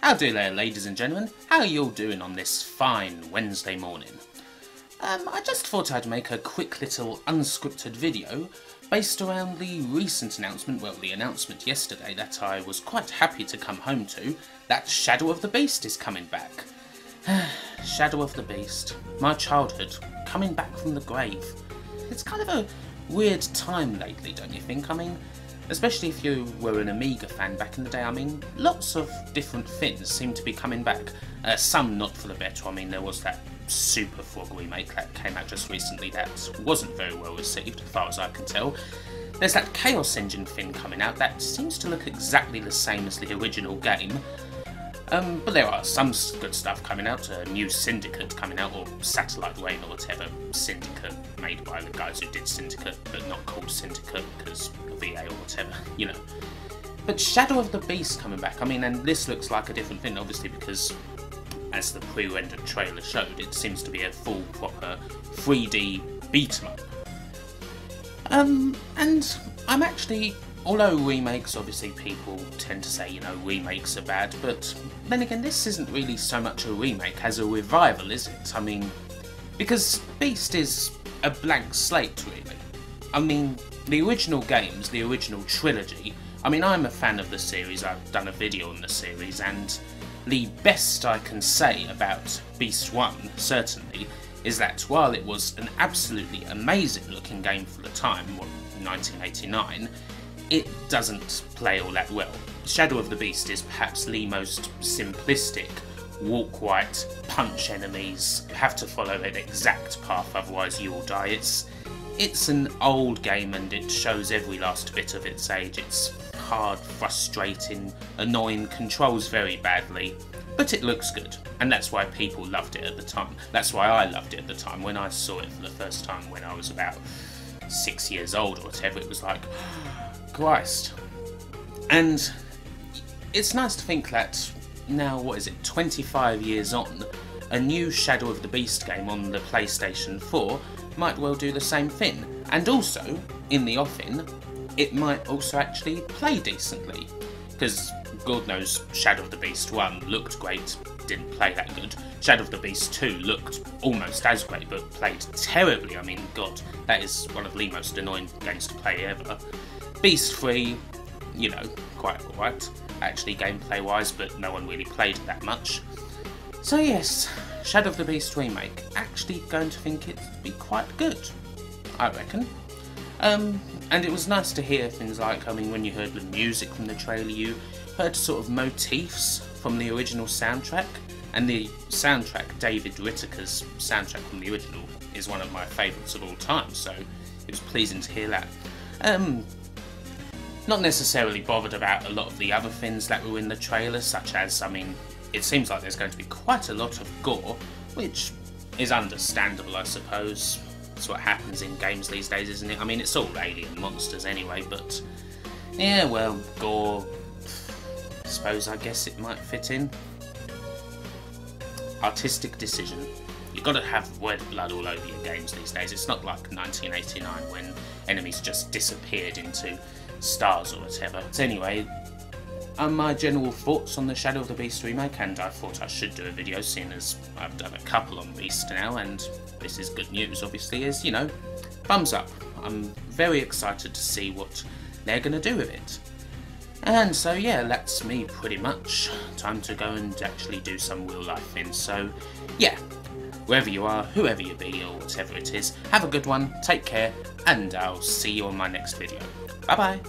How do there, ladies and gentlemen? How are you all doing on this fine Wednesday morning? I just thought I'd make a quick little unscripted video based around the recent announcement, well, the announcement yesterday that I was quite happy to come home to, that Shadow of the Beast is coming back. Shadow of the Beast, my childhood, coming back from the grave. It's kind of a weird time lately, don't you think? I mean, especially if you were an Amiga fan back in the day, I mean, lots of different things seem to be coming back. Some not for the better. I mean, there was that Super Frog remake that came out just recently that wasn't very well received, as far as I can tell. There's that Chaos Engine thing coming out that seems to look exactly the same as the original game. But there are some good stuff coming out, a new Syndicate coming out, or Satellite Rain or whatever, Syndicate, made by the guys who did Syndicate, but not called Syndicate because VA or whatever, you know. But Shadow of the Beast coming back, I mean, and this looks like a different thing, obviously, because as the pre-rendered trailer showed, it seems to be a full, proper 3D beat-em-up. And I'm actually, although remakes, obviously people tend to say, you know, remakes are bad, but then again, this isn't really so much a remake as a revival, is it? I mean, because Beast is a blank slate, really. I mean, the original games, the original trilogy, I mean, I'm a fan of the series, I've done a video on the series, and the best I can say about Beast 1, certainly, is that while it was an absolutely amazing looking game for the time, 1989, it doesn't play all that well. Shadow of the Beast is perhaps the most simplistic, walk right, punch enemies, have to follow an exact path otherwise you will die. It's an old game and it shows every last bit of its age. It's hard, frustrating, annoying, controls very badly, but it looks good, and that's why people loved it at the time. That's why I loved it at the time. When I saw it for the first time when I was about 6 years old or whatever, it was like, Christ. And it's nice to think that now, 25 years on, a new Shadow of the Beast game on the PlayStation 4 might well do the same thing. And also, in the offing, it might also actually play decently. Because, God knows, Shadow of the Beast 1 looked great, didn't play that good. Shadow of the Beast 2 looked almost as great, but played terribly. I mean, God, that is one of the most annoying games to play ever. Beast 3, you know, quite alright, actually gameplay-wise, but no one really played it that much. So yes, Shadow of the Beast remake, actually going to think it'd be quite good, I reckon. And it was nice to hear things like, I mean, when you heard the music from the trailer, you heard sort of motifs from the original soundtrack, and the soundtrack, David Whittaker's soundtrack from the original, is one of my favourites of all time, so it was pleasing to hear that. Not necessarily bothered about a lot of the other things that were in the trailer, such as, I mean, it seems like there's going to be quite a lot of gore, which is understandable, I suppose. That's what happens in games these days, isn't it? I mean, it's all alien monsters anyway, but yeah, well, gore, I guess it might fit in. Artistic decision. You've got to have red blood all over your games these days. It's not like 1989 when enemies just disappeared into stars or whatever. So anyway, my general thoughts on the Shadow of the Beast remake, and I thought I should do a video seeing as I've done a couple on Beast now, and this is good news obviously, is, you know, thumbs up. I'm very excited to see what they're going to do with it. And so yeah, that's me pretty much. Time to go and actually do some real life things. So yeah, wherever you are, whoever you be, or whatever it is, have a good one, take care, and I'll see you on my next video. Bye bye!